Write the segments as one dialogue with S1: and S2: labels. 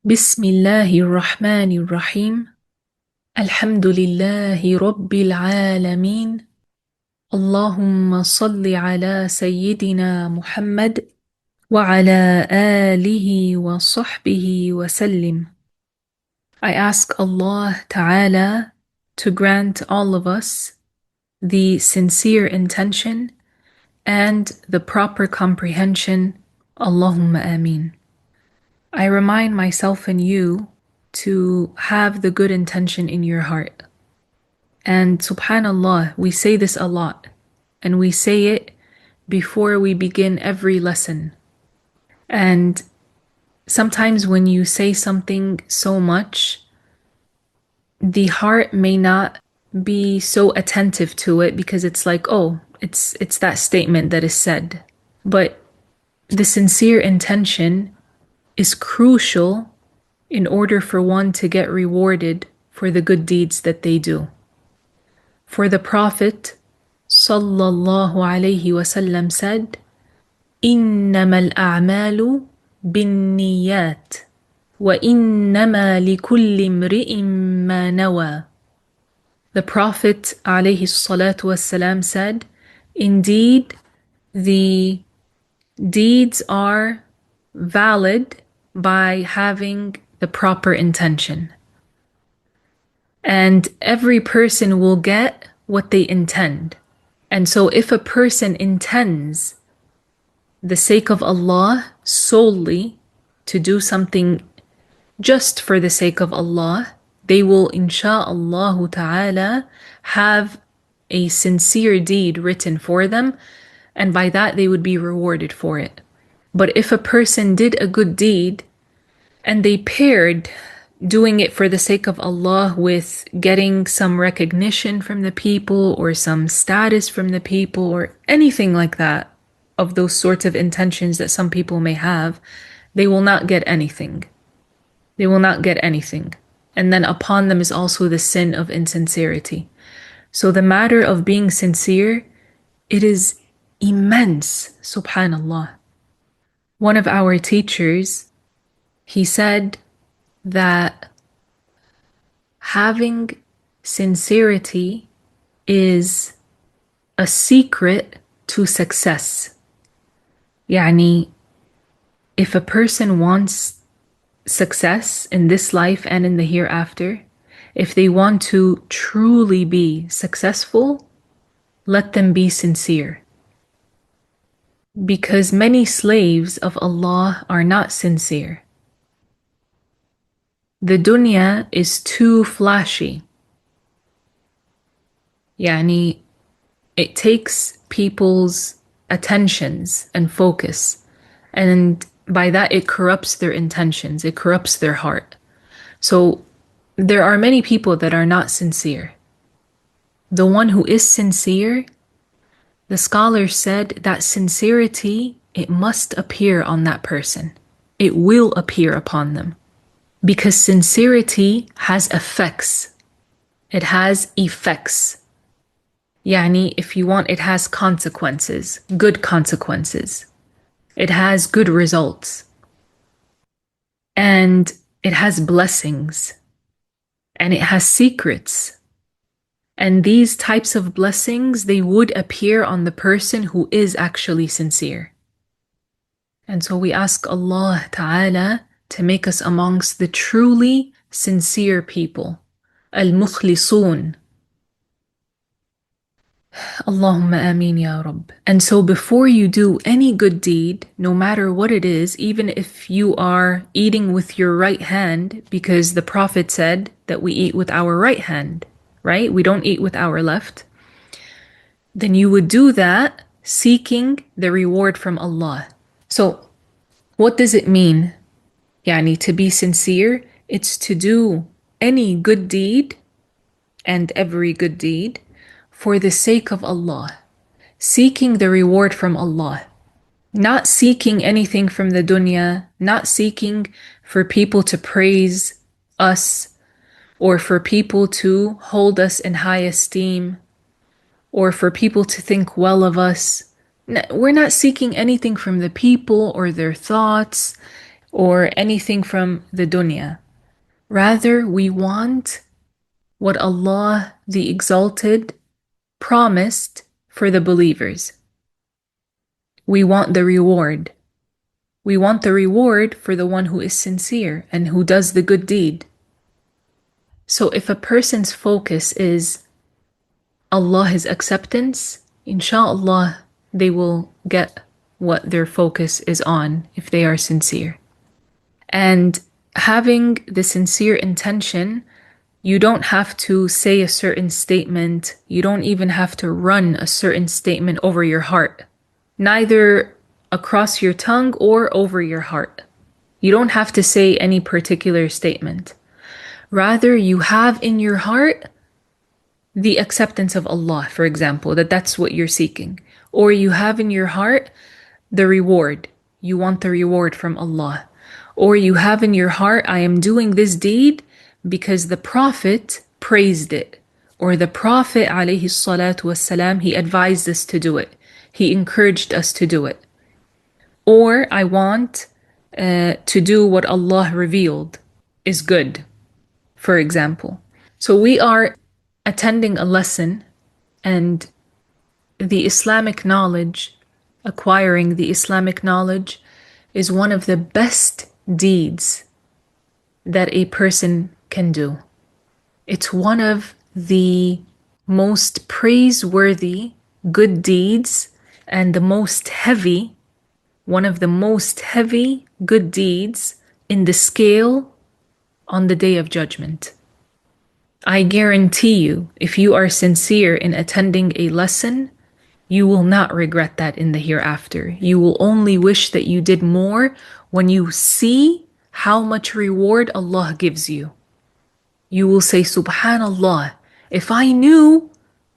S1: بسم الله الرحمن الرحيم. الحمد لله رب العالمين. اللهم صل على سيدنا محمد وعلى آله وصحبه وسلم. I ask Allah Ta'ala to grant all of us the sincere intention and the proper comprehension. Allahumma ameen. I remind myself and you to have the good intention in your heart. And subhanallah, we say this a lot, and we say it before we begin every lesson. And sometimes when you say something so much, the heart may not be so attentive to it because it's like, oh, it's that statement that is said. But the sincere intention is crucial in order for one to get rewarded for the good deeds that they do. For the Prophet sallallahu alaihi wasallam said, إِنَّمَا الْأَعْمَالُ بِالنِّيَّاتِ وَإِنَّمَا لِكُلِّ امْرِئٍ مَّا نَوَى. The Prophet alayhi salatu wasalam said, indeed, the deeds are valid by having the proper intention. And every person will get what they intend. And so if a person intends the sake of Allah solely to do something just for the sake of Allah, they will insha'Allah ta'ala have a sincere deed written for them, and by that they would be rewarded for it. But if a person did a good deed and they paired doing it for the sake of Allah with getting some recognition from the people or some status from the people or anything like that, of those sorts of intentions that some people may have, they will not get anything. They will not get anything. And then upon them is also the sin of insincerity. So the matter of being sincere, it is immense, subhanallah. One of our teachers, he said that having sincerity is a secret to success. Yani, if a person wants success in this life and in the hereafter, if they want to truly be successful, let them be sincere. Because many slaves of Allah are not sincere. The dunya is too flashy. Yani, it takes people's attentions and focus, and by that it corrupts their intentions, it corrupts their heart. So there are many people that are not sincere. The one who is sincere, the scholars said that sincerity, it must appear on that person. It will appear upon them. Because sincerity has effects. It has effects. Yani, if you want, it has consequences, good consequences. It has good results. And it has blessings. And it has secrets. And these types of blessings, they would appear on the person who is actually sincere. And so we ask Allah Ta'ala to make us amongst the truly sincere people. Al-Mukhlisun. Allahumma ameen ya Rabb. And so before you do any good deed, no matter what it is, even if you are eating with your right hand, because the Prophet said that we eat with our right hand, right? We don't eat with our left. Then you would do that seeking the reward from Allah. So what does it mean? Yani, to be sincere, it's to do any good deed and every good deed for the sake of Allah, seeking the reward from Allah, not seeking anything from the dunya, not seeking for people to praise us or for people to hold us in high esteem or for people to think well of us. We're not seeking anything from the people or their thoughts or anything from the dunya. Rather, we want what Allah the Exalted promised for the believers. We want the reward. We want the reward for the one who is sincere and who does the good deed. So if a person's focus is Allah's acceptance, inshallah, they will get what their focus is on if they are sincere. And having the sincere intention, you don't have to say a certain statement. You don't even have to run a certain statement over your heart, neither across your tongue or over your heart. You don't have to say any particular statement. Rather, you have in your heart the acceptance of Allah, for example, that's what you're seeking. Or you have in your heart the reward. You want the reward from Allah. Or you have in your heart, I am doing this deed because the Prophet praised it. Or the Prophet alayhi salatu wasalam, he advised us to do it. He encouraged us to do it. Or I want to do what Allah revealed is good, for example. So we are attending a lesson, and the Islamic knowledge, acquiring the Islamic knowledge, is one of the best deeds that a person can do. It's one of the most praiseworthy good deeds and one of the most heavy good deeds in the scale on the Day of Judgment. I guarantee you, if you are sincere in attending a lesson, you will not regret that in the hereafter. You will only wish that you did more when you see how much reward Allah gives you. You will say, Subhanallah, if I knew,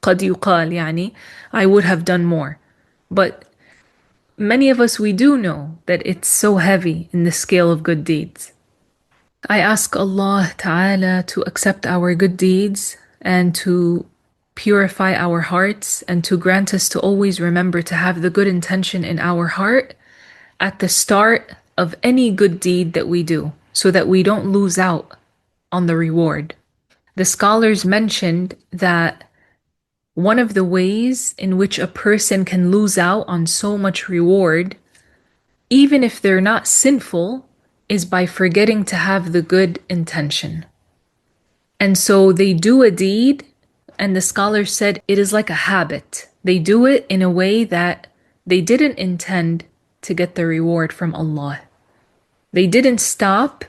S1: قد يقال يعني, I would have done more. But many of us, we do know that it's so heavy in the scale of good deeds. I ask Allah Ta'ala to accept our good deeds and to purify our hearts and to grant us to always remember to have the good intention in our heart at the start of any good deed that we do, so that we don't lose out on the reward. The scholars mentioned that one of the ways in which a person can lose out on so much reward, even if they're not sinful, is by forgetting to have the good intention. And so they do a deed, and the scholars said it is like a habit. They do it in a way that they didn't intend to get the reward from Allah. They didn't stop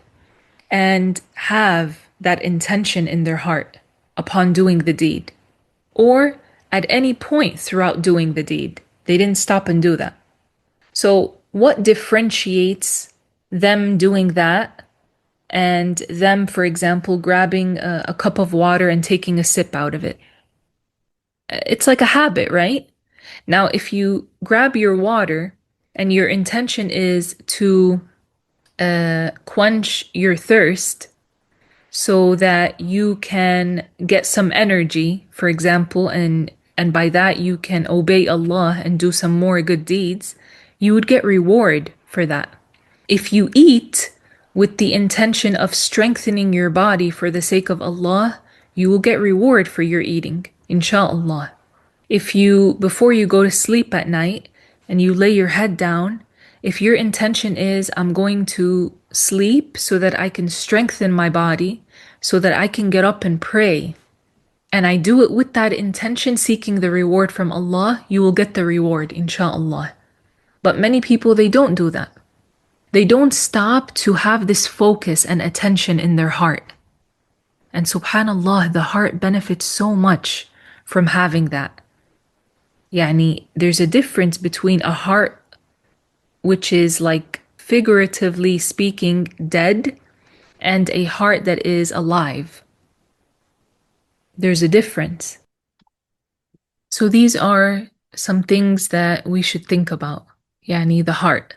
S1: and have that intention in their heart upon doing the deed, or at any point throughout doing the deed. They didn't stop and do that. So what differentiates them doing that and them, for example, grabbing a cup of water and taking a sip out of it? It's like a habit, right? Now, if you grab your water and your intention is to quench your thirst so that you can get some energy, for example, and by that you can obey Allah and do some more good deeds, you would get reward for that. If you eat with the intention of strengthening your body for the sake of Allah, you will get reward for your eating, inshallah. If you, before you go to sleep at night and you lay your head down, if your intention is, I'm going to sleep so that I can strengthen my body, so that I can get up and pray, and I do it with that intention, seeking the reward from Allah, you will get the reward, inshallah. But many people, they don't do that. They don't stop to have this focus and attention in their heart. And subhanallah, the heart benefits so much from having that. There's a difference between a heart which is, like, figuratively speaking, dead, and a heart that is alive. There's a difference. So these are some things that we should think about. The heart.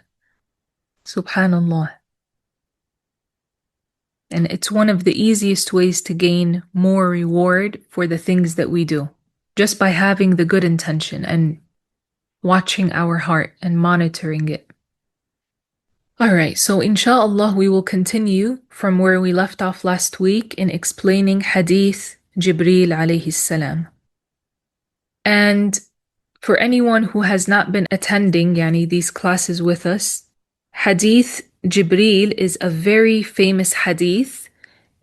S1: Subhanallah. And it's one of the easiest ways to gain more reward for the things that we do, just by having the good intention and watching our heart and monitoring it. Alright, so inshallah we will continue from where we left off last week in explaining Hadeeth Jibreel alayhi salam. And for anyone who has not been attending these classes with us, Hadeeth Jibreel is a very famous hadith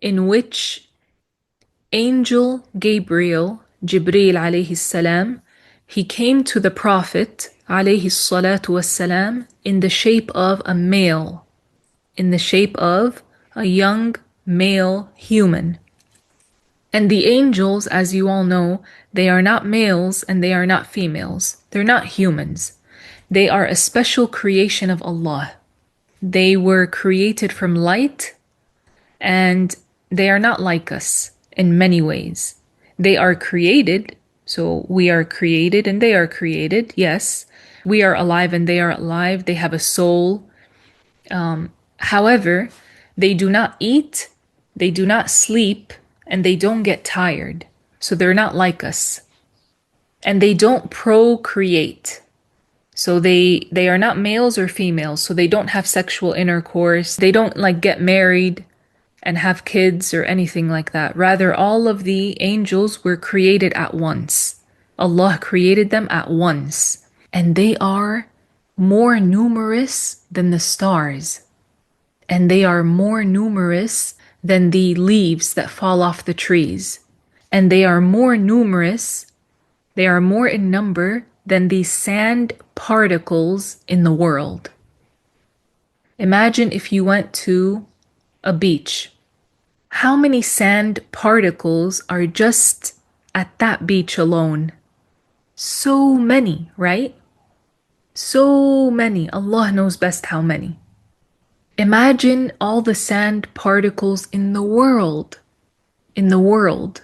S1: in which Angel Gabriel, Jibreel alayhi salam, he came to the Prophet alayhi salatu wassalam in the shape of a male, in the shape of a young male human. And the angels, as you all know, they are not males and they are not females. They're not humans. They are a special creation of Allah. They were created from light and they are not like us in many ways. They are created, so we are created and they are created, yes. We are alive and they are alive. They have a soul. However, they do not eat, they do not sleep, and they don't get tired. So they're not like us. And they don't procreate. So they are not males or females, so they don't have sexual intercourse. They don't get married and have kids or anything like that. Rather, all of the angels were created at once. Allah created them at once. And they are more numerous than the stars. And they are more numerous than the leaves that fall off the trees. And they are more numerous, they are more in number than the sand particles in the world. Imagine if you went to a beach. How many sand particles are just at that beach alone? So many, right? So many. Allah knows best how many. Imagine all the sand particles in the world. In the world.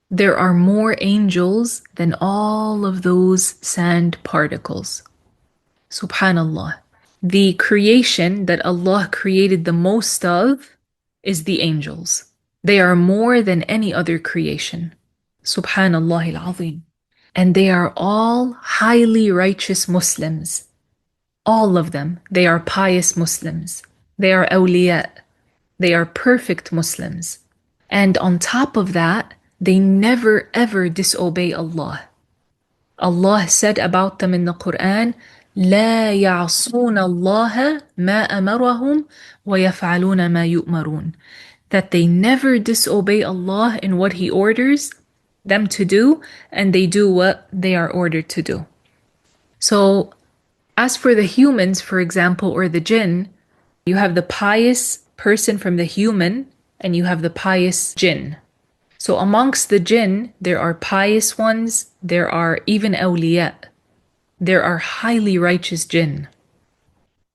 S1: There are more angels than all of those sand particles. Subhanallah. The creation that Allah created the most of is the angels. They are more than any other creation. Subhanallah al-Azim. And they are all highly righteous Muslims. All of them. They are pious Muslims. They are awliya. They are perfect Muslims. And on top of that, they never ever disobey Allah. Allah said about them in the Qur'an, لا يعصون الله ما أمرهم ويفعلون ما يؤمرون. That they never disobey Allah in what He orders them to do, and they do what they are ordered to do. So, as for the humans, for example, or the jinn, you have the pious person from the human, and you have the pious jinn. So amongst the jinn, there are pious ones, there are even awliya. There are highly righteous jinn.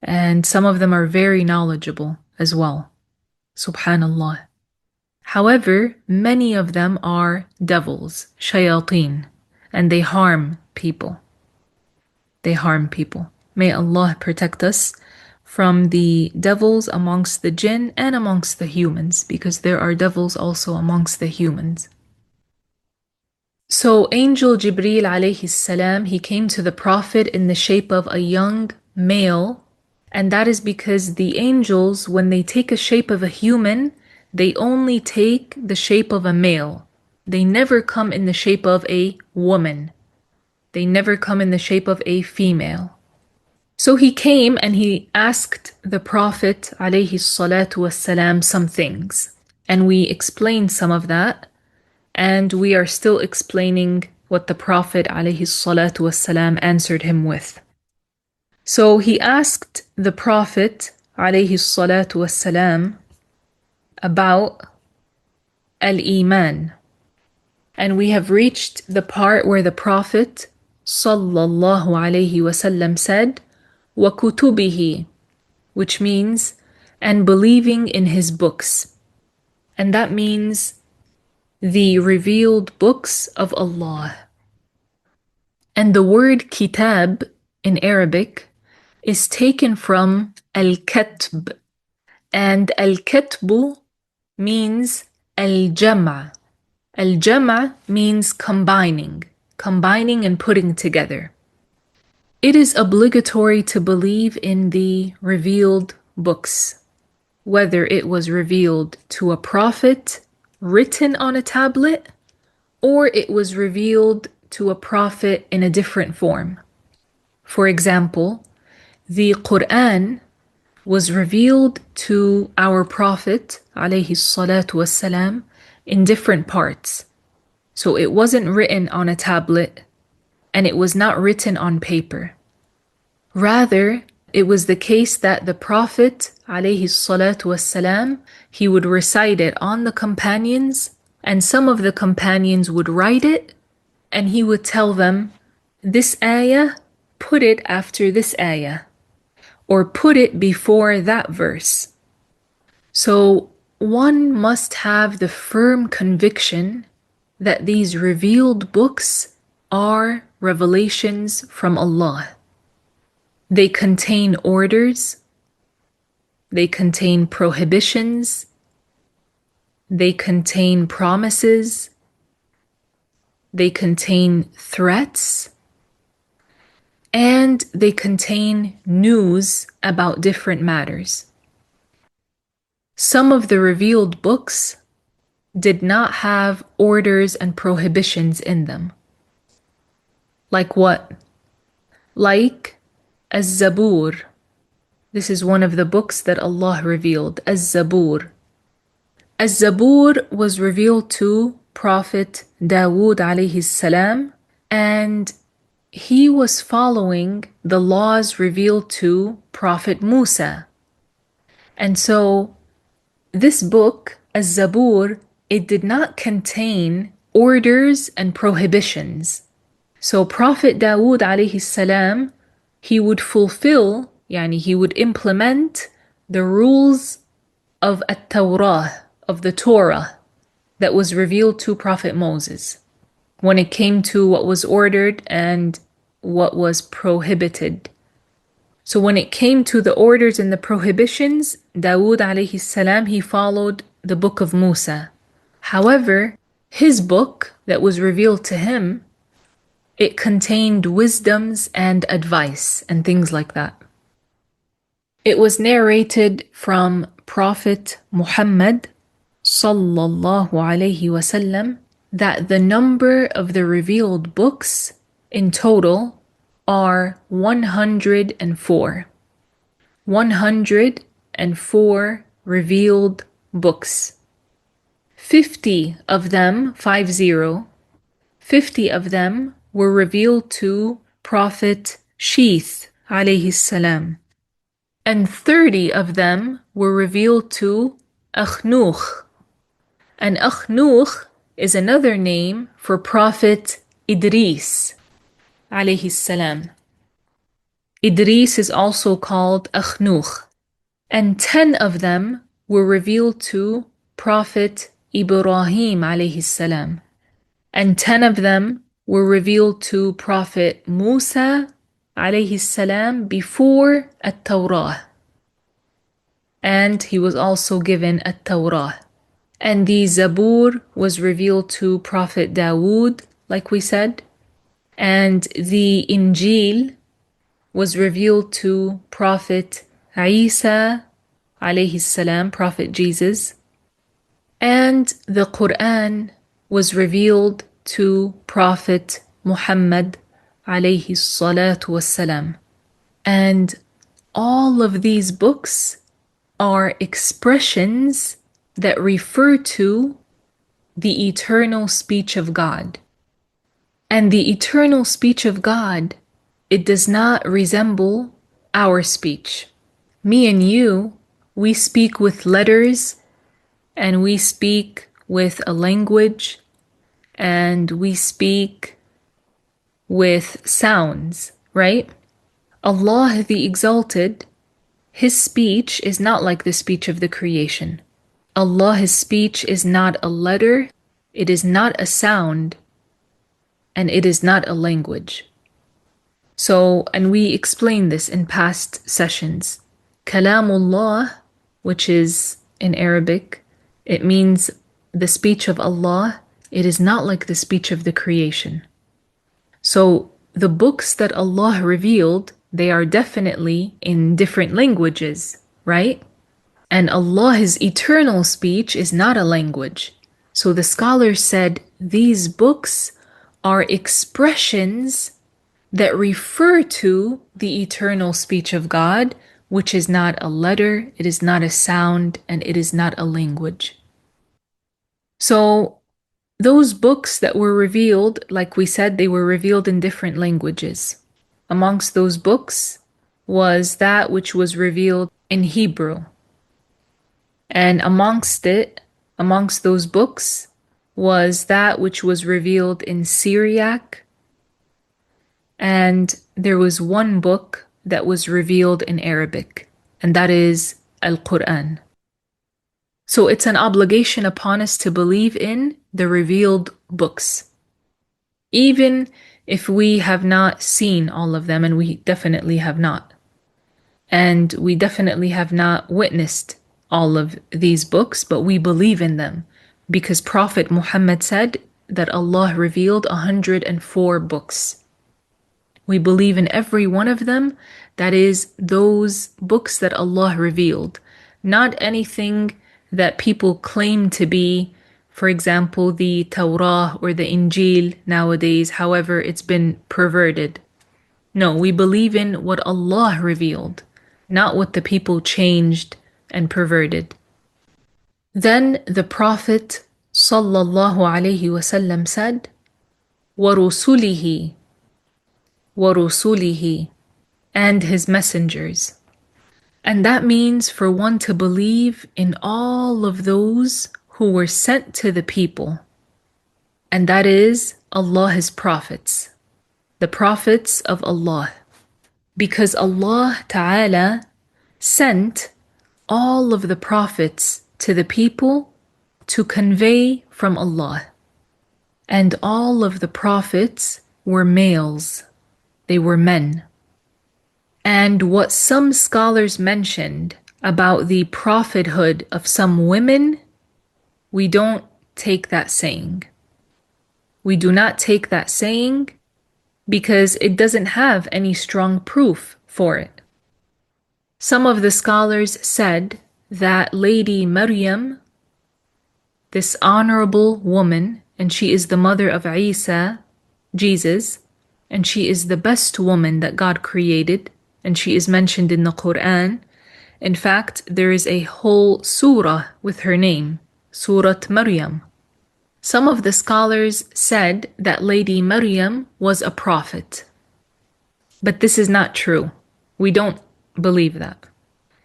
S1: And some of them are very knowledgeable as well. Subhanallah. However, many of them are devils, shayateen, and they harm people. They harm people. May Allah protect us from the devils amongst the jinn and amongst the humans, because there are devils also amongst the humans. So Angel Jibreel alayhi salam, he came to the Prophet in the shape of a young male, and that is because the angels, when they take a shape of a human, they only take the shape of a male. They never come in the shape of a woman. They never come in the shape of a female. So he came and he asked the Prophet alayhi salatu wassalam some things. And we explained some of that. And we are still explaining what the Prophet alayhi salatu wassalam answered him with. So he asked the Prophet alayhi salatu wassalam about al-Iman. And we have reached the part where the Prophet sallallahu alayhi wasallam said, وَكُتُبِهِ, which means, and believing in his books. And that means the revealed books of Allah. And the word kitab in Arabic is taken from al-katb. And al-katbu means al-jama'. Al-jama' means combining and putting together. It is obligatory to believe in the revealed books, whether it was revealed to a prophet written on a tablet or it was revealed to a prophet in a different form. For example, the Qur'an was revealed to our Prophet alayhi salatu wassalam in different parts. So it wasn't written on a tablet and it was not written on paper. Rather, it was the case that the Prophet alayhi salatu wassalam, he would recite it on the companions, and some of the companions would write it and he would tell them, this ayah, put it after this ayah, or put it before that verse. So one must have the firm conviction that these revealed books are revelations from Allah. They contain orders, they contain prohibitions, they contain promises, they contain threats, and they contain news about different matters. Some of the revealed books did not have orders and prohibitions in them. Like what? Like Az-Zabur. This is one of the books that Allah revealed, Az-Zabur. Az-Zabur was revealed to Prophet Dawood alayhi salam, and he was following the laws revealed to Prophet Musa. And so this book, Az-Zabur, it did not contain orders and prohibitions. So Prophet Dawood alayhi salam, he would fulfill, he would implement the rules of At-Tawrah, of the Torah that was revealed to Prophet Moses when it came to what was ordered and what was prohibited. So when it came to the orders and the prohibitions, Dawood alayhi salam, he followed the book of Musa. However, his book that was revealed to him, it contained wisdoms and advice and things like that. It was narrated from Prophet Muhammad sallallahu alayhi wasallam that the number of the revealed books in total are 104. 104 revealed books. 50 of them, 50 of them were revealed to Prophet Sheeth alayhi salam. And 30 of them were revealed to Akhnuch. And Akhnuch is another name for Prophet Idris alayhi salam. Idris is also called Akhnuch. And 10 of them were revealed to Prophet Ibrahim alayhi salam. And 10 of them were revealed to Prophet Musa alayhi salam before At-Tawrah. And he was also given At-Tawrah. And the Zabur was revealed to Prophet Dawood, like we said. And the Injil was revealed to Prophet Isa alayhi salam, Prophet Jesus. And the Qur'an was revealed to Prophet Muhammad alayhi salatu wassalam. And all of these books are expressions that refer to the eternal speech of God. And the eternal speech of God, it does not resemble our speech. Me and you, we speak with letters, and we speak with a language, and we speak with sounds, right? Allah the Exalted, His speech is not like the speech of the creation. Allah's speech is not a letter, it is not a sound, and it is not a language. So, and we explained this in past sessions. Kalamullah, which is in Arabic, it means the speech of Allah. It is not like the speech of the creation. So the books that Allah revealed, they are definitely in different languages, right? And Allah's eternal speech is not a language. So the scholars said these books are expressions that refer to the eternal speech of God, which is not a letter, it is not a sound, and it is not a language. So those books that were revealed, like we said, they were revealed in different languages. Amongst those books was that which was revealed in Hebrew. And amongst those books, was that which was revealed in Syriac. And there was one book that was revealed in Arabic, and that is Al-Qur'an. So it's an obligation upon us to believe in the revealed books, even if we have not seen all of them, and we definitely have not. And we definitely have not witnessed all of these books, but we believe in them because Prophet Muhammad said that Allah revealed 104 books. We believe in every one of them, that is, those books that Allah revealed, not anything that people claim to be, for example, the Torah or the Injil nowadays, however it's been perverted. No, we believe in what Allah revealed, not what the people changed and perverted. Then the Prophet sallallahu alaihi wasallam said, وَرُسُلِهِ وَرُسُلِهِ, and his messengers. And that means for one to believe in all of those who were sent to the people. And that is Allah's prophets, the prophets of Allah. Because Allah Ta'ala sent all of the prophets to the people to convey from Allah. And all of the prophets were males. They were men. And what some scholars mentioned about the prophethood of some women, we don't take that saying. We do not take that saying because it doesn't have any strong proof for it. Some of the scholars said that Lady Maryam, this honorable woman, and she is the mother of Isa, Jesus, and she is the best woman that God created, and she is mentioned in the Qur'an. In fact, there is a whole surah with her name, Surat Maryam. Some of the scholars said that Lady Maryam was a prophet. But this is not true. We don't believe that.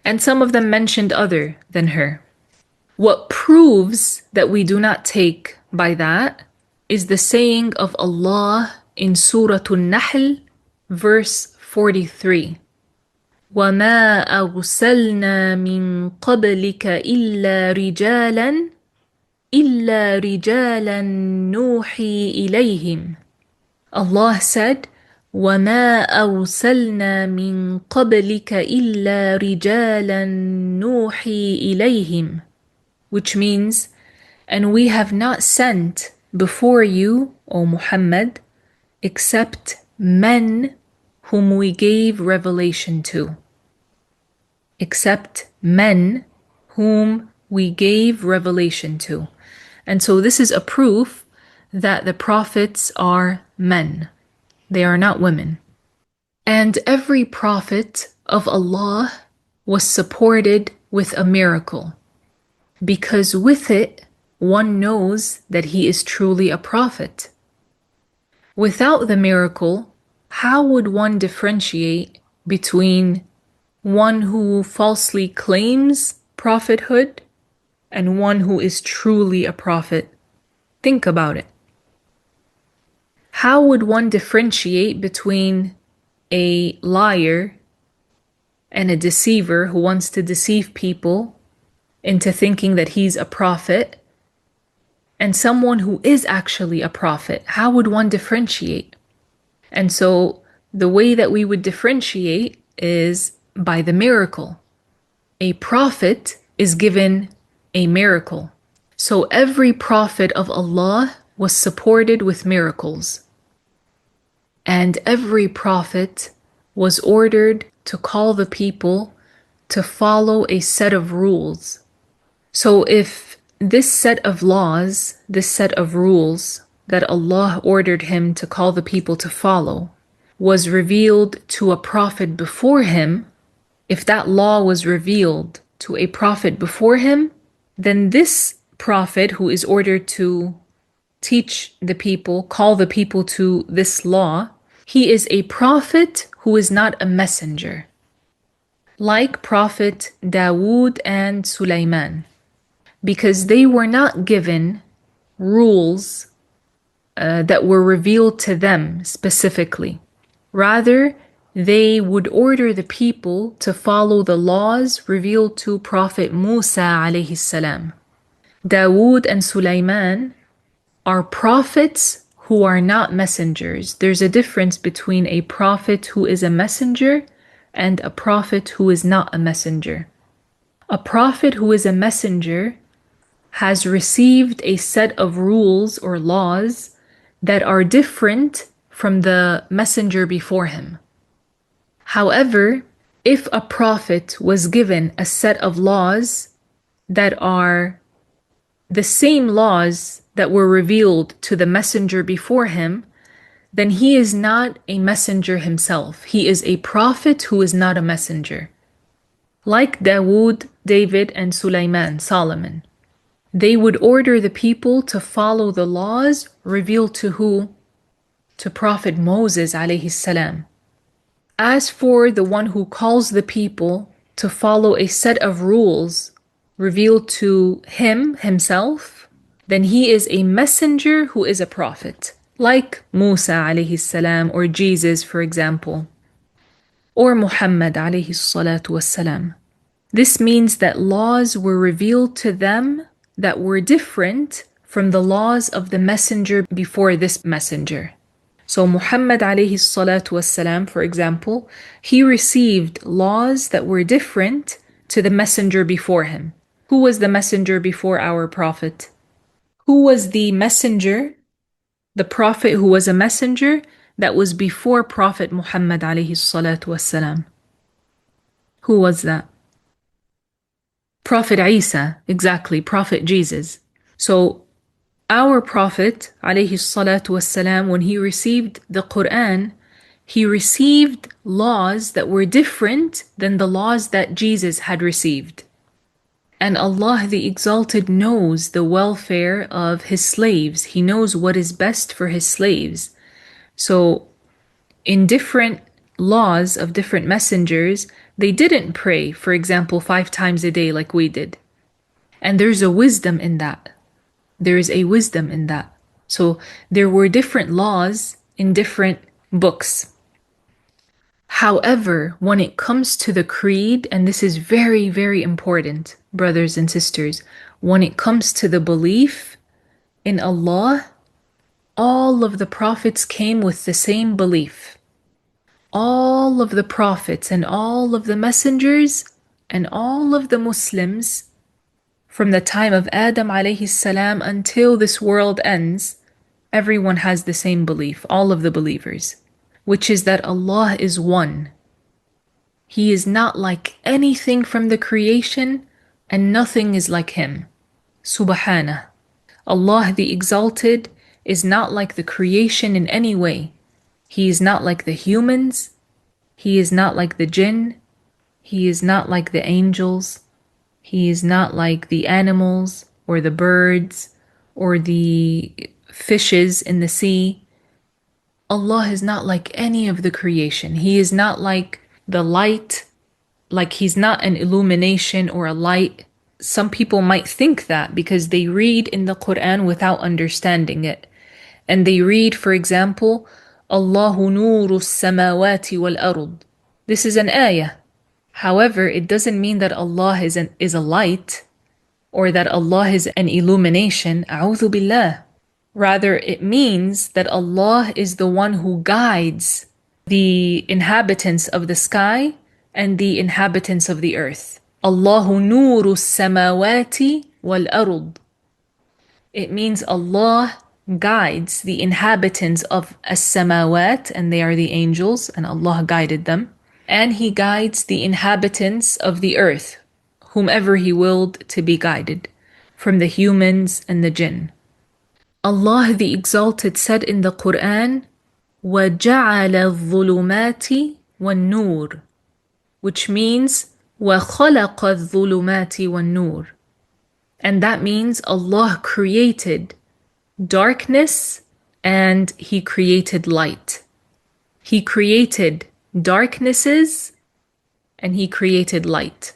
S1: And some of them mentioned other than her. What proves that we do not take by that is the saying of Allah in Sooratul-Nahl, verse 43. وَمَا أَرْسَلْنَا مِن قَبْلِكَ إِلَّا رِجَالًا نُوحِي إِلَيْهِمْ. Allah said, وَمَا أَرْسَلْنَا مِن قَبْلِكَ إِلَّا رِجَالًا نُوحِي إِلَيْهِمْ, which means, and we have not sent before you, O Muhammad, except men whom we gave revelation to. Except men whom we gave revelation to. And so this is a proof that the prophets are men. They are not women. And every prophet of Allah was supported with a miracle, because with it, one knows that he is truly a prophet. Without the miracle, how would one differentiate between one who falsely claims prophethood and one who is truly a prophet? Think about it. How would one differentiate between a liar and a deceiver who wants to deceive people into thinking that he's a prophet and someone who is actually a prophet? How would one differentiate? And so the way that we would differentiate is by the miracle. A prophet is given a miracle. So every prophet of Allah was supported with miracles. And every prophet was ordered to call the people to follow a set of rules. So if this set of laws, this set of rules that Allah ordered him to call the people to follow was revealed to a prophet before him, if that law was revealed to a prophet before him, then this prophet who is ordered to teach the people, call the people to this law, he is a prophet who is not a messenger. Like Prophet Dawood and Sulaiman, because they were not given rules that were revealed to them specifically. Rather, they would order the people to follow the laws revealed to Prophet Musa alayhi salam. Dawood and Sulaiman are prophets who are not messengers. There's a difference between a prophet who is a messenger and a prophet who is not a messenger. A prophet who is a messenger has received a set of rules or laws that are different from the messenger before him. However, if a prophet was given a set of laws that are the same laws that were revealed to the messenger before him, then he is not a messenger himself. He is a prophet who is not a messenger. Like Dawood, David, and Sulaiman, Solomon. They would order the people to follow the laws revealed to who? To Prophet Moses alayhi salam. As for the one who calls the people to follow a set of rules revealed to him, himself, then he is a messenger who is a prophet. Like Musa alayhi salam, or Jesus, for example, or Muhammad alayhi salatu wassalam. This means that laws were revealed to them that were different from the laws of the messenger before this messenger. So Muhammad alayhi salatu wassalam, for example, he received laws that were different to the messenger before him. Who was the messenger before our prophet? Who was the messenger, the prophet who was a messenger that was before Prophet Muhammad alayhi salatu wassalam? Who was that? Prophet Isa, exactly, Prophet Jesus. So our Prophet alayhi salatu wassalam, when he received the Qur'an, he received laws that were different than the laws that Jesus had received. And Allah the Exalted knows the welfare of His slaves. He knows what is best for His slaves. So in different laws of different messengers, they didn't pray, for example, 5 times a day like we did. And there's a wisdom in that. There is a wisdom in that. So there were different laws in different books. However, when it comes to the creed, and this is very, very important, brothers and sisters, when it comes to the belief in Allah, all of the prophets came with the same belief. All of the prophets and all of the messengers and all of the Muslims from the time of Adam alayhi salam until this world ends, everyone has the same belief, all of the believers, which is that Allah is one. He is not like anything from the creation and nothing is like Him. Subhanah. Allah the Exalted is not like the creation in any way. He is not like the humans. He is not like the jinn. He is not like the angels. He is not like the animals or the birds or the fishes in the sea. Allah is not like any of the creation. He is not like the light, like He's not an illumination or a light. Some people might think that because they read in the Qur'an without understanding it. And they read, for example, Allahu nuru samawati wal ard. This is an ayah. However, it doesn't mean that Allah is a light or that Allah is an illumination. A'udhu billah. Rather, it means that Allah is the one who guides the inhabitants of the sky and the inhabitants of the earth. Allahu nuru samawati wal ard. It means Allah guides the inhabitants of as-samawat, and they are the angels, and Allah guided them. And He guides the inhabitants of the earth, whomever He willed to be guided, from the humans and the jinn. Allah the Exalted said in the Qur'an, وَجَعَلَ الظُّلُمَاتِ وَالنُّورِ, which means وَخَلَقَ الظُّلُمَاتِ وَالنُّورِ. And that means Allah created darkness and He created light. He created darknesses and He created light.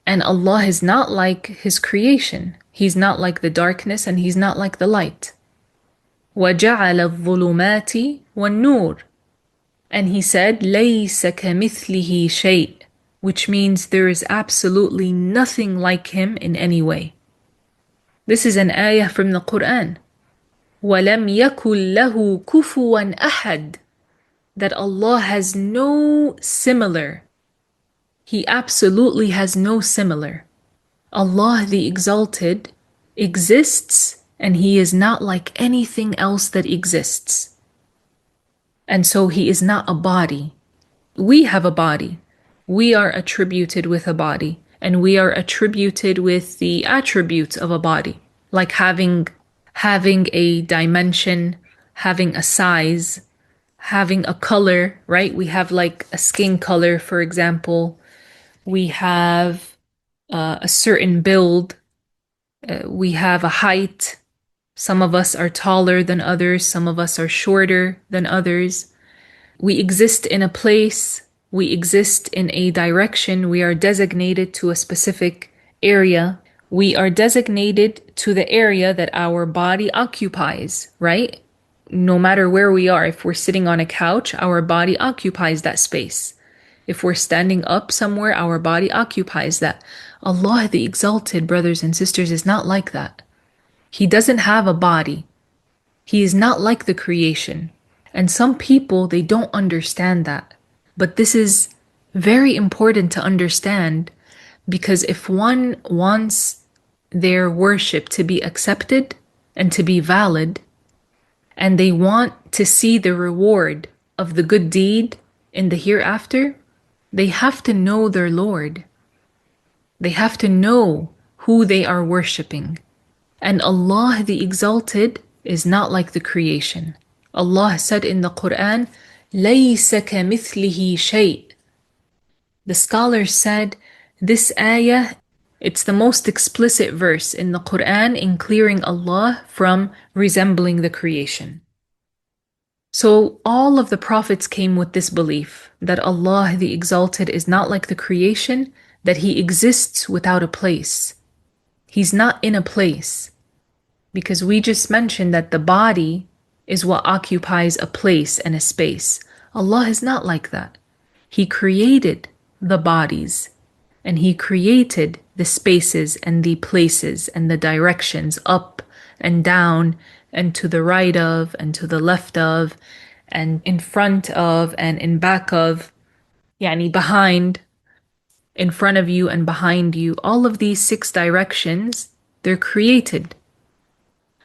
S1: And Allah is not like His creation. He's not like the darkness and He's not like the light. وَجَعَلَ الظُّلُمَاتِ وَالنُّورِ. And He said, لَيْسَ كَمِثْلِهِ شَيْءٍ, which means there is absolutely nothing like Him in any way. This is an ayah from the Qur'an. وَلَمْ يَكُنْ لَهُ كُفُوًا أَحَدٍ, that Allah has no similar. He absolutely has no similar. Allah the Exalted exists and He is not like anything else that exists. And so He is not a body. We have a body. We are attributed with a body, and we are attributed with the attributes of a body, like having a dimension, having a size, having a color, right? We have like a skin color, for example. We have a certain build. We have a height. Some of us are taller than others. Some of us are shorter than others. We exist in a place. We exist in a direction. We are designated to a specific area. We are designated to the area that our body occupies, right? No matter where we are, if we're sitting on a couch, our body occupies that space. If we're standing up somewhere, our body occupies that. Allah the Exalted, brothers and sisters, is not like that. He doesn't have a body. He is not like the creation. And some people, they don't understand that. But this is very important to understand, because if one wants their worship to be accepted and to be valid, and they want to see the reward of the good deed in the hereafter, they have to know their Lord. They have to know who they are worshipping. And Allah the Exalted is not like the creation. Allah said in the Qur'an, لَيْسَ كَمِثْلِهِ شَيْءٍ. The scholars said, this ayah, it's the most explicit verse in the Qur'an in clearing Allah from resembling the creation. So all of the prophets came with this belief that Allah the Exalted is not like the creation, that He exists without a place. He's not in a place. Because we just mentioned that the body is what occupies a place and a space. Allah is not like that. He created the bodies, and He created the spaces and the places and the directions up and down and to the right of and to the left of and in front of and in back of, yani behind, in front of you and behind you. All of these 6 directions, they're created.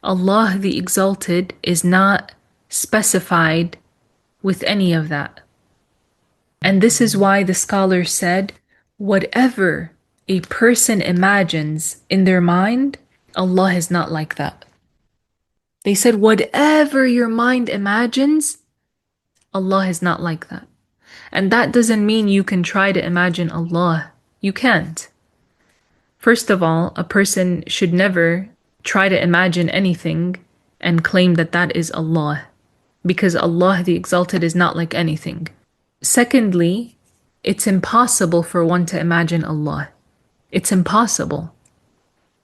S1: Allah the Exalted is not specified with any of that. And this is why the scholars said, whatever a person imagines in their mind, Allah is not like that. They said, whatever your mind imagines, Allah is not like that. And that doesn't mean you can try to imagine Allah. You can't. First of all, a person should never try to imagine anything and claim that that is Allah, because Allah the Exalted is not like anything. Secondly, it's impossible for one to imagine Allah. It's impossible,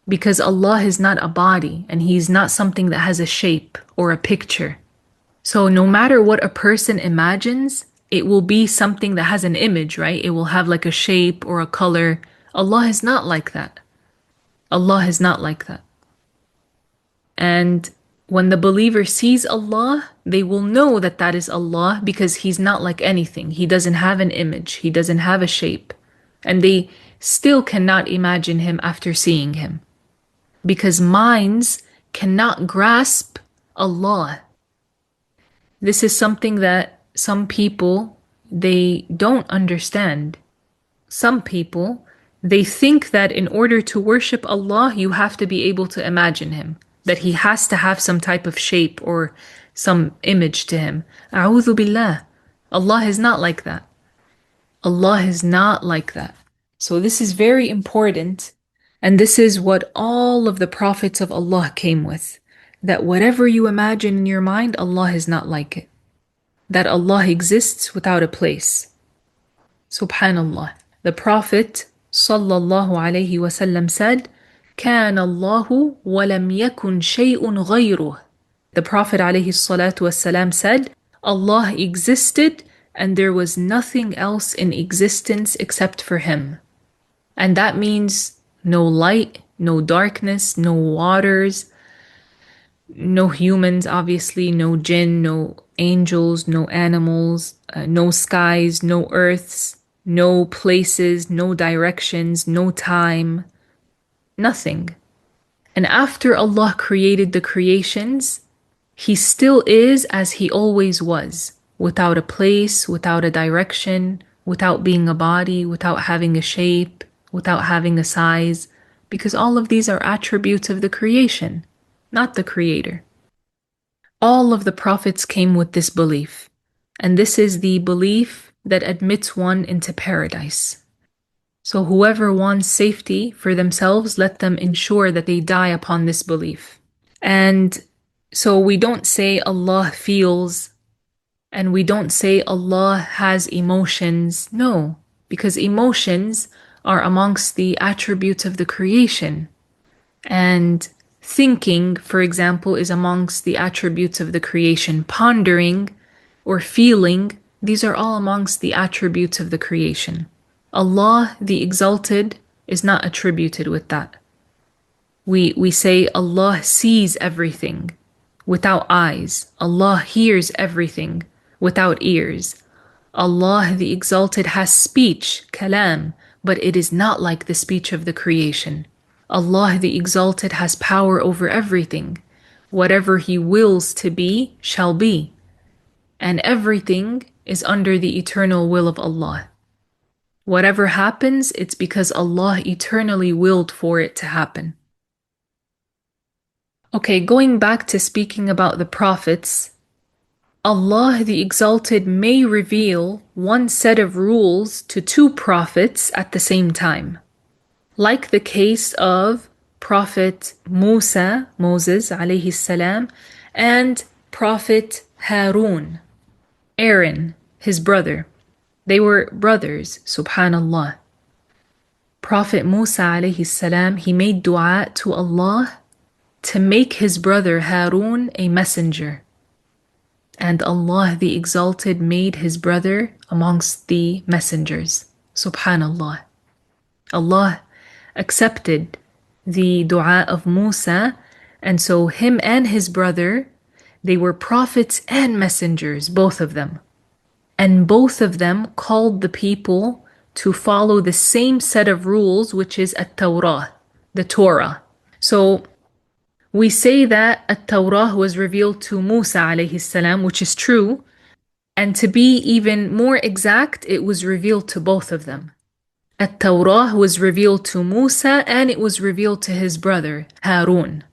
S1: because Allah is not a body and He's not something that has a shape or a picture. So no matter what a person imagines, it will be something that has an image, right? It will have like a shape or a color. Allah is not like that. Allah is not like that. And when the believer sees Allah, they will know that that is Allah, because He's not like anything. He doesn't have an image. He doesn't have a shape. And they still cannot imagine Him after seeing Him, because minds cannot grasp Allah. This is something that some people, they don't understand. Some people, they think that in order to worship Allah, you have to be able to imagine Him, that He has to have some type of shape or some image to Him. A'udhu billah. Allah is not like that. Allah is not like that. So this is very important. And this is what all of the prophets of Allah came with. That whatever you imagine in your mind, Allah is not like it. That Allah exists without a place. Subhanallah. The Prophet sallallahu alayhi wasallam said, كان الله ولم يكن شيء غيره. The Prophet alayhi salatu wasalam said, Allah existed and there was nothing else in existence except for Him. And that means no light, no darkness, no waters, no humans, obviously, no jinn, no angels, no animals, no skies, no earths, no places, no directions, no time, nothing. And after Allah created the creations, He still is as He always was, without a place, without a direction, without being a body, without having a shape, without having a size, because all of these are attributes of the creation, not the Creator. All of the prophets came with this belief, and this is the belief that admits one into paradise. So whoever wants safety for themselves, let them ensure that they die upon this belief. And so we don't say Allah feels, and we don't say Allah has emotions. No, because emotions are amongst the attributes of the creation. And thinking, for example, is amongst the attributes of the creation. Pondering or feeling, these are all amongst the attributes of the creation. Allah, the Exalted, is not attributed with that. We say Allah sees everything without eyes. Allah hears everything without ears. Allah, the Exalted, has speech, kalam, but it is not like the speech of the creation. Allah, the Exalted, has power over everything. Whatever He wills to be, shall be. And everything is under the eternal will of Allah. Whatever happens, it's because Allah eternally willed for it to happen. Okay, going back to speaking about the prophets, Allah the Exalted may reveal one set of rules to two prophets at the same time. Like the case of Prophet Musa, Moses alayhi salam, and Prophet Harun, Aaron, his brother. They were brothers, subhanallah. Prophet Musa alayhi salam, he made dua to Allah to make his brother Harun a messenger. And Allah the Exalted made his brother amongst the messengers. Subhanallah. Allah accepted the dua of Musa, and so him and his brother, they were prophets and messengers, both of them. And both of them called the people to follow the same set of rules, which is at-Tawrah, the Torah. So we say that at-Tawrah was revealed to Musa alayhi salam, which is true. And to be even more exact, it was revealed to both of them. At-Tawrah was revealed to Musa and it was revealed to his brother, Harun.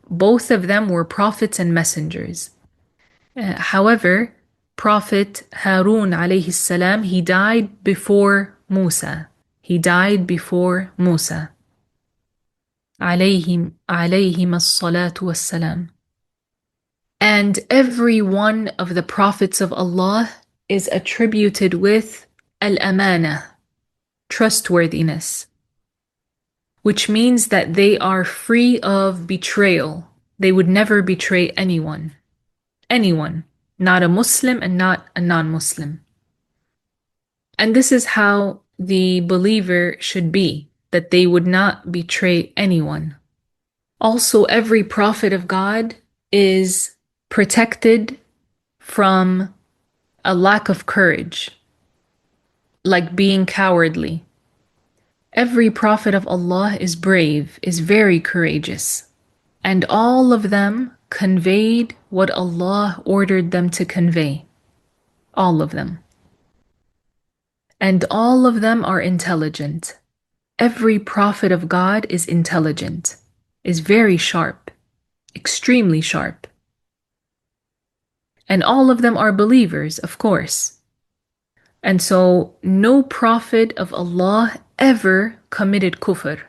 S1: Both of them were prophets and messengers. However, Prophet Harun alayhi salam, he died before Musa. He died before Musa. Alayhim as-salatu was-salam. And every one of the prophets of Allah is attributed with al-amana, trustworthiness, which means that they are free of betrayal. They would never betray anyone. Anyone. Not a Muslim and not a non-Muslim. And this is how the believer should be, that they would not betray anyone. Also, every prophet of God is protected from a lack of courage, like being cowardly. Every prophet of Allah is brave, is very courageous. And all of them conveyed what Allah ordered them to convey. All of them. And all of them are intelligent. Every prophet of God is intelligent, is very sharp, extremely sharp. And all of them are believers, of course. And so no prophet of Allah ever committed kufr,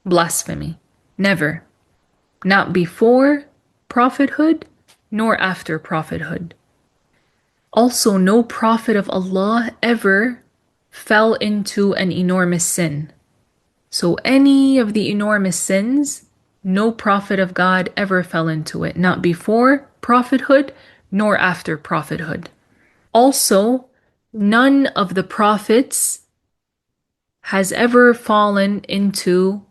S1: blasphemy. Never. Not before prophethood, nor after prophethood. Also, no prophet of Allah ever fell into an enormous sin. So any of the enormous sins, no prophet of God ever fell into it, not before prophethood nor after prophethood. Also, none of the prophets has ever fallen into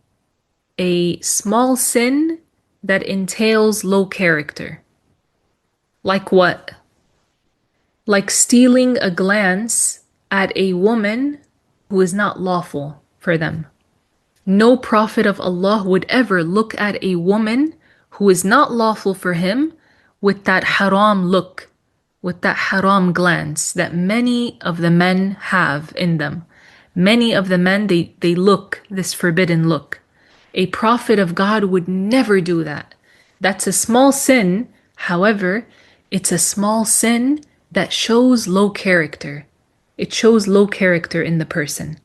S1: a small sin that entails low character. Like what? Like stealing a glance at a woman who is not lawful for them. No prophet of Allah would ever look at a woman who is not lawful for him with that haram look, with that haram glance that many of the men have in them. Many of the men, they look this forbidden look. A prophet of God would never do that. That's a small sin. However, it's a small sin that shows low character. It shows low character in the person.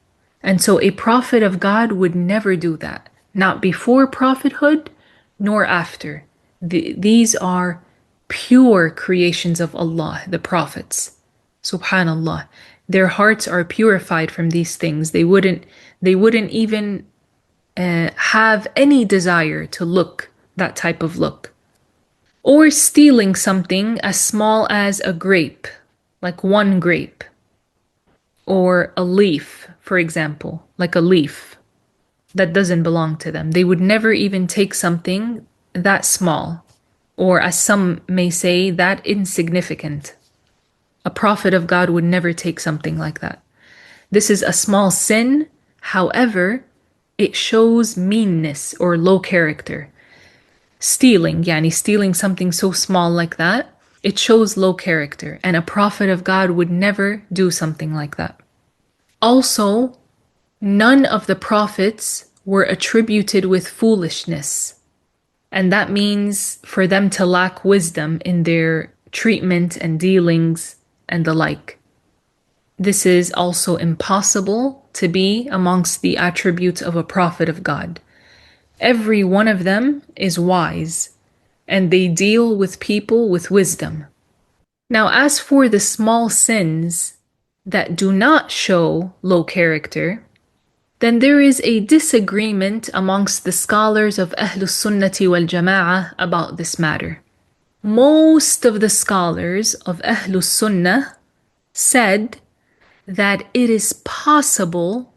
S1: And so a prophet of God would never do that. Not before prophethood, nor after. These are pure creations of Allah, the prophets. Subhanallah. Their hearts are purified from these things. They wouldn't even have any desire to look that type of look. Or stealing something as small as a grape, like one grape. Or a leaf, for example, like a leaf that doesn't belong to them. They would never even take something that small, or as some may say, that insignificant. A prophet of God would never take something like that. This is a small sin, however, it shows meanness or low character. Stealing, stealing something so small like that, it shows low character, and a prophet of God would never do something like that. Also, none of the prophets were attributed with foolishness, and that means for them to lack wisdom in their treatment and dealings and the like. This is also impossible to be amongst the attributes of a prophet of God. Every one of them is wise, and they deal with people with wisdom. Now, as for the small sins that do not show low character, then there is a disagreement amongst the scholars of Ahlus Sunnati wal Jama'ah about this matter. Most of the scholars of Ahlus Sunnah said that it is possible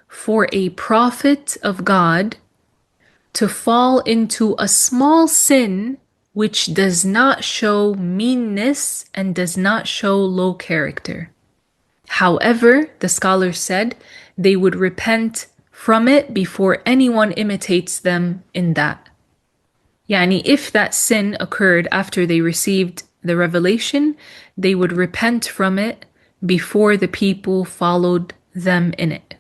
S1: for a prophet of God to fall into a small sin which does not show meanness and does not show low character. However, the scholars said they would repent from it before anyone imitates them in that. If that sin occurred after they received the revelation, they would repent from it before the people followed them in it.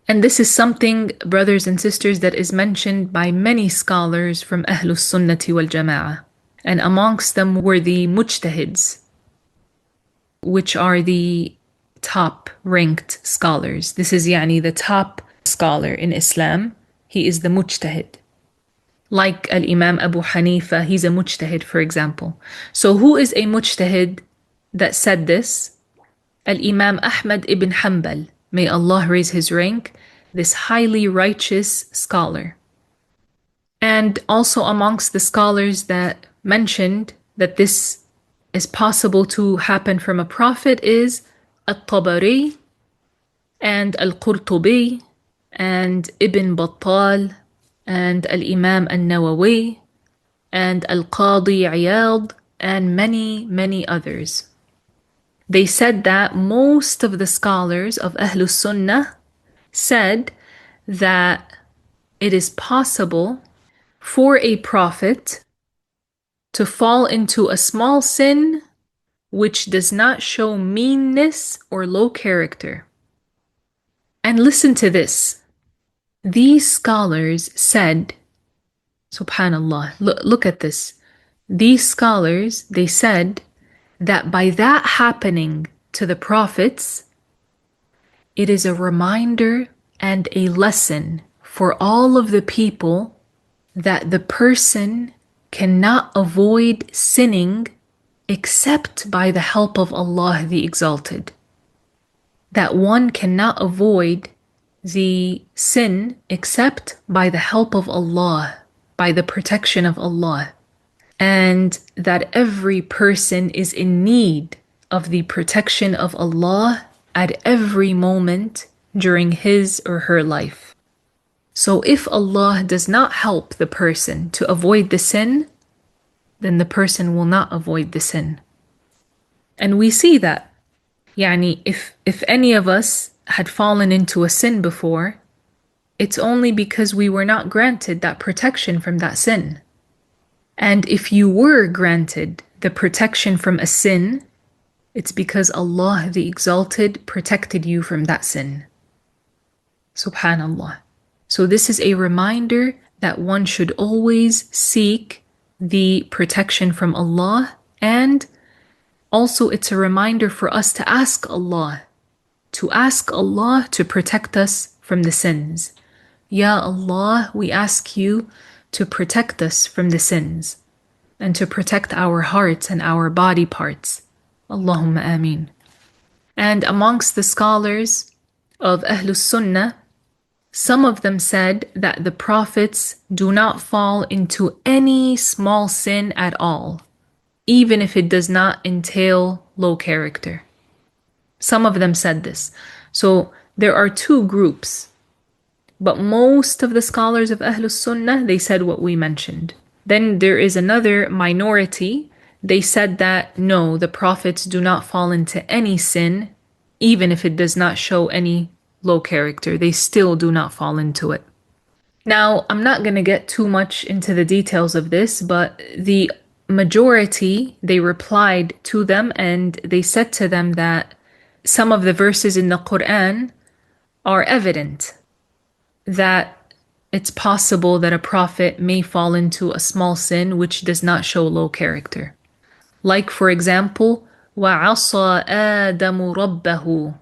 S1: And this is something, brothers and sisters, that is mentioned by many scholars from Ahlus Sunnati wal Jama'ah. And amongst them were the Mujtahids, which are the top ranked scholars. This is the top scholar in Islam. He is the Mujtahid. Like Al-Imam Abu Hanifa, he's a Mujtahid, for example. So who is a Mujtahid that said this? Al-Imam Ahmad ibn Hanbal. May Allah raise his rank, this highly righteous scholar. And also amongst the scholars that mentioned that this is possible to happen from a prophet is At-Tabari and Al-Qurtubi and Ibn Battal and Al-Imam Al-Nawawi and Al-Qadi Iyad and many, many others. They said that most of the scholars of Ahlus Sunnah said that it is possible for a prophet to fall into a small sin which does not show meanness or low character. And listen to this. These scholars said, subhanallah, look at this. These scholars, they said that by that happening to the prophets, it is a reminder and a lesson for all of the people that the person cannot avoid sinning except by the help of Allah the Exalted. That one cannot avoid the sin except by the help of Allah, by the protection of Allah. And that every person is in need of the protection of Allah at every moment during his or her life. So if Allah does not help the person to avoid the sin, then the person will not avoid the sin. And we see that. Yani, if any of us had fallen into a sin before, it's only because we were not granted that protection from that sin. And if you were granted the protection from a sin, it's because Allah the Exalted protected you from that sin. Subhanallah. So this is a reminder that one should always seek the protection from Allah, and also it's a reminder for us to ask Allah to protect us from the sins. Ya Allah, we ask you to protect us from the sins and to protect our hearts and our body parts. Allahumma ameen. And amongst the scholars of Ahlus Sunnah, some of them said that the prophets do not fall into any small sin at all, even if it does not entail low character. Some of them said this. So there are two groups, but most of the scholars of Ahlus Sunnah, they said what we mentioned. Then there is another minority. They said that no, the prophets do not fall into any sin, even if it does not show any low character. They still do not fall into it. Now, I'm not going to get too much into the details of this, but the majority, they replied to them and they said to them that some of the verses in the Qur'an are evident that it's possible that a prophet may fall into a small sin which does not show low character. Like, for example, وَعَصَى آدَمُ رَبَّهُ,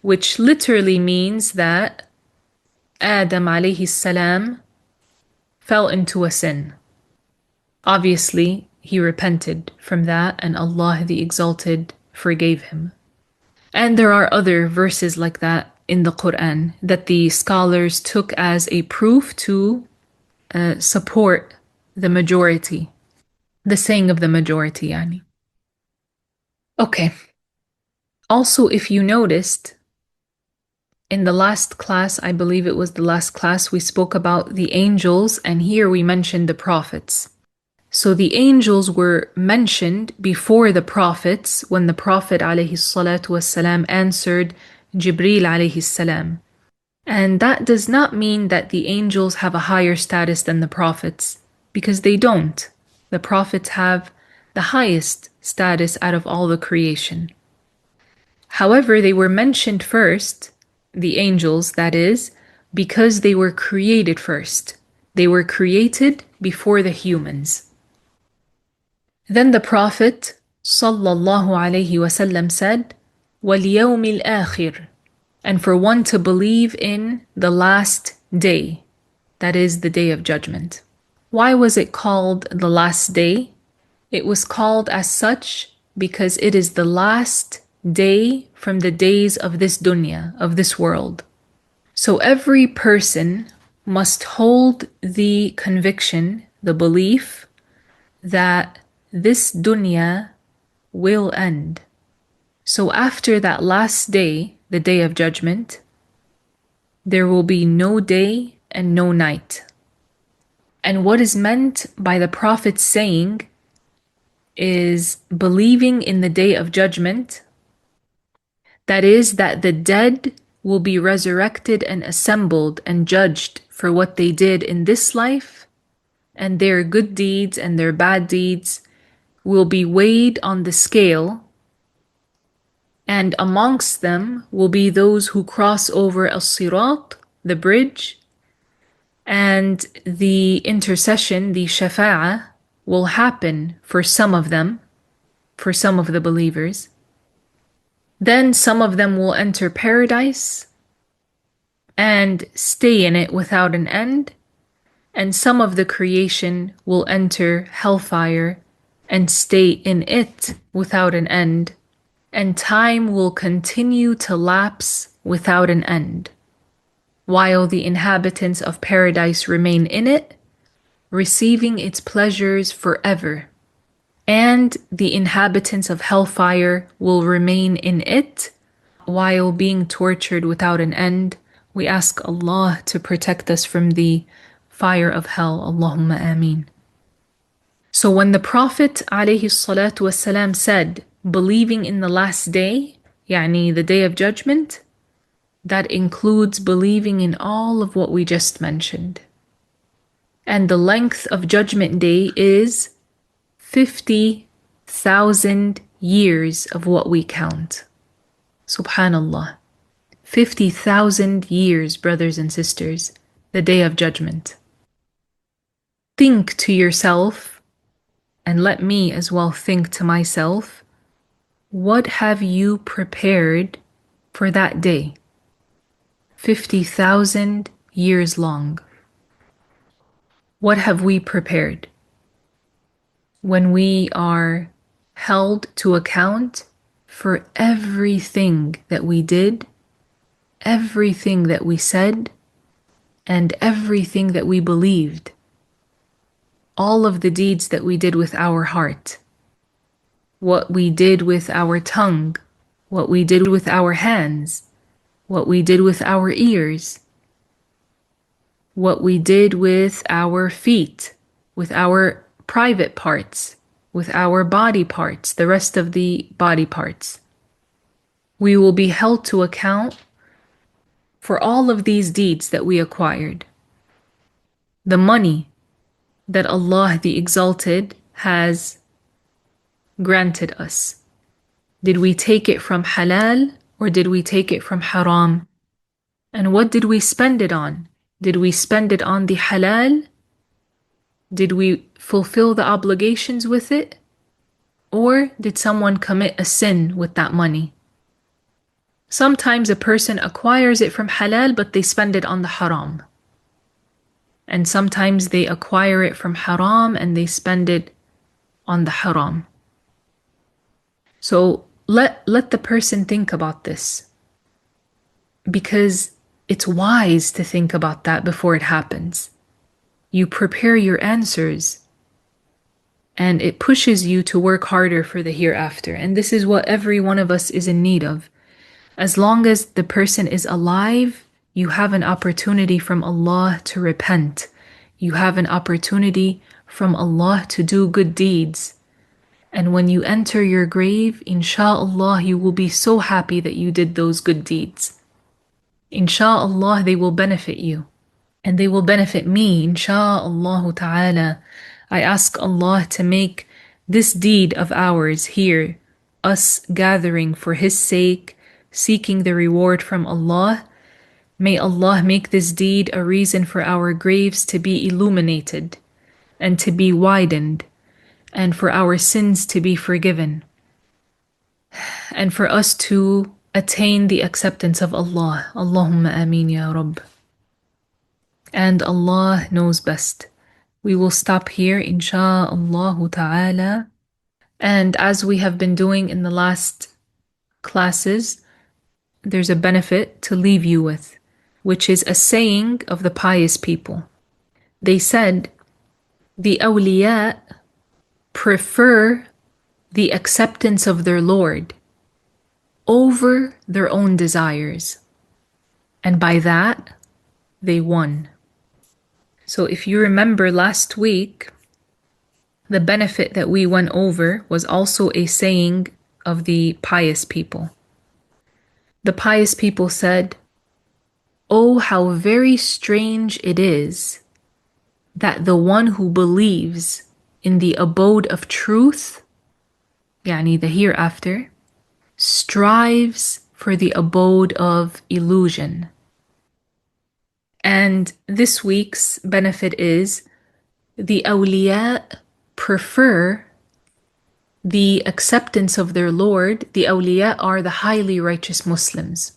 S1: which literally means that Adam alayhi salam fell into a sin. Obviously, he repented from that and Allah the Exalted forgave him. And there are other verses like that in the Qur'an that the scholars took as a proof to support the majority, the saying of the majority, yani. Okay. Also, if you noticed, in the last class, I believe it was the last class, we spoke about the angels, and here we mentioned the prophets. So the angels were mentioned before the prophets when the Prophet ﷺ answered Jibreel ﷺ. And that does not mean that the angels have a higher status than the prophets, because they don't. The prophets have the highest status out of all the creation. However, they were mentioned first, the angels, that is, because they were created first. They were created before the humans. Then the Prophet ﷺ said, وَالْيَوْمِ الْآخِرِ, and for one to believe in the last day, that is the day of judgment. Why was it called the last day? It was called as such because it is the last day from the days of this dunya, of this world. So every person must hold the conviction, the belief that this dunya will end. So after that last day, the day of judgment, there will be no day and no night. And what is meant by the Prophet saying is believing in the day of judgment, that is, that the dead will be resurrected and assembled and judged for what they did in this life, and their good deeds and their bad deeds will be weighed on the scale, and amongst them will be those who cross over as-sirat, the bridge, and the intercession, the shafa'ah, will happen for some of them, for some of the believers. Then some of them will enter paradise and stay in it without an end, and some of the creation will enter hellfire and stay in it without an end, and time will continue to lapse without an end, while the inhabitants of paradise remain in it, receiving its pleasures forever, and the inhabitants of hellfire will remain in it while being tortured without an end. We ask Allah to protect us from the fire of hell. Allahumma ameen. So when the Prophet ﷺ said, believing in the last day, yani the day of judgment, that includes believing in all of what we just mentioned. And the length of judgment day is 50,000 years of what we count. Subhanallah. 50,000 years, brothers and sisters, the day of judgment. Think to yourself, and let me as well think to myself, what have you prepared for that day? 50,000 years long. What have we prepared? When we are held to account for everything that we did, everything that we said, and everything that we believed, all of the deeds that we did with our heart, what we did with our tongue, what we did with our hands, what we did with our ears, what we did with our feet, with our private parts, with our body parts, the rest of the body parts. We will be held to account for all of these deeds that we acquired. The money that Allah the Exalted has granted us. Did we take it from halal or did we take it from haram? And what did we spend it on? Did we spend it on the halal? Did we fulfill the obligations with it? Or did someone commit a sin with that money? Sometimes a person acquires it from halal, but they spend it on the haram. And sometimes they acquire it from haram and they spend it on the haram. So let the person think about this, because it's wise to think about that before it happens. You prepare your answers and it pushes you to work harder for the hereafter. And this is what every one of us is in need of. As long as the person is alive, you have an opportunity from Allah to repent. You have an opportunity from Allah to do good deeds. And when you enter your grave, inshallah, you will be so happy that you did those good deeds. Inshallah, they will benefit you. And they will benefit me, insha'Allah ta'ala. I ask Allah to make this deed of ours here, us gathering for His sake, seeking the reward from Allah. May Allah make this deed a reason for our graves to be illuminated and to be widened, and for our sins to be forgiven, and for us to attain the acceptance of Allah. Allahumma ameen ya Rabb. And Allah knows best. We will stop here, insha'Allah ta'ala. And as we have been doing in the last classes, there's a benefit to leave you with, which is a saying of the pious people. They said, the awliya prefer the acceptance of their Lord over their own desires. And by that, they won. So if you remember last week, the benefit that we went over was also a saying of the pious people. The pious people said, "Oh, how very strange it is that the one who believes in the abode of truth, yani the hereafter, strives for the abode of illusion. And this week's benefit is the awliya prefer the acceptance of their Lord. The awliya are the highly righteous Muslims.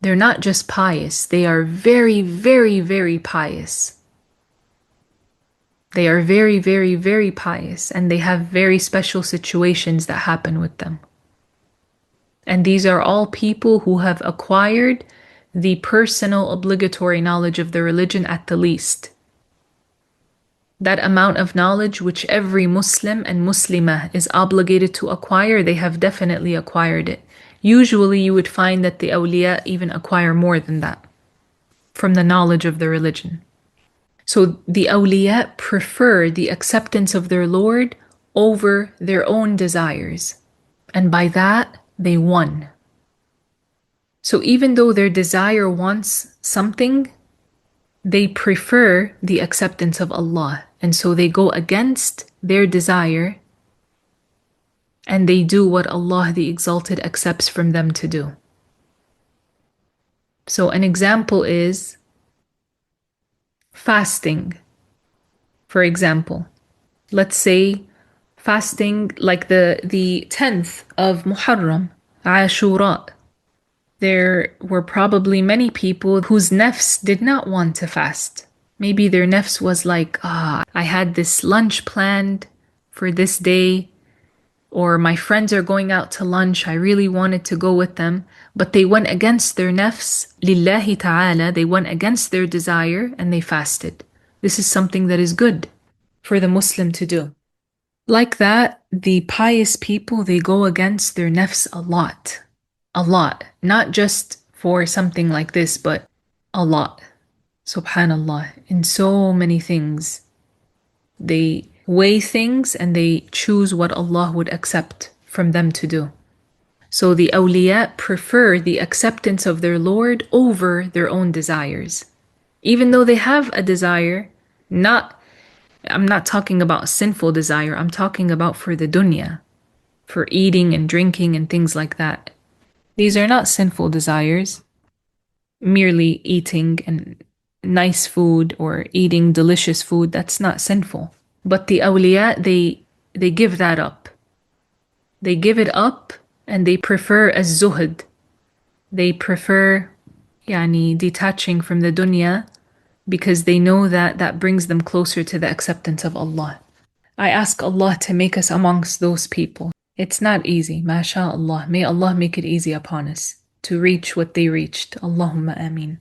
S1: They're not just pious, they are very, very, very pious. They are very, very, very pious, and they have very special situations that happen with them. And these are all people who have acquired the personal obligatory knowledge of the religion at the least. That amount of knowledge which every Muslim and Muslimah is obligated to acquire, they have definitely acquired it. Usually you would find that the awliya even acquire more than that from the knowledge of the religion. So the awliya prefer the acceptance of their Lord over their own desires. And by that, they won. So even though their desire wants something, they prefer the acceptance of Allah. And so they go against their desire and they do what Allah the Exalted accepts from them to do. So an example is fasting. For example, let's say fasting like the 10th of Muharram, Ashura. There were probably many people whose nafs did not want to fast. Maybe their nafs was like, I had this lunch planned for this day, or my friends are going out to lunch, I really wanted to go with them, but they went against their nafs, lillahi ta'ala, they went against their desire and they fasted. This is something that is good for the Muslim to do. Like that, the pious people, they go against their nafs a lot. A lot. Not just for something like this, but a lot. Subhanallah. In so many things. They weigh things and they choose what Allah would accept from them to do. So the awliya prefer the acceptance of their Lord over their own desires. Even though they have a desire, I'm not talking about sinful desire, I'm talking about for the dunya, for eating and drinking and things like that. These are not sinful desires, merely eating and nice food or eating delicious food, that's not sinful. But the awliya, they give that up. They give it up and they prefer az-zuhd. They prefer detaching from the dunya because they know that that brings them closer to the acceptance of Allah. I ask Allah to make us amongst those people. It's not easy, mashallah. May Allah make it easy upon us to reach what they reached. Allahumma ameen.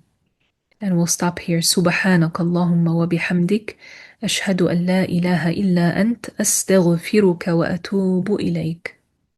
S1: And we'll stop here. Subhanak Allahumma wa bihamdik. Ashhadu an la ilaha illa ant. Astaghfiruka wa atubu ilayk.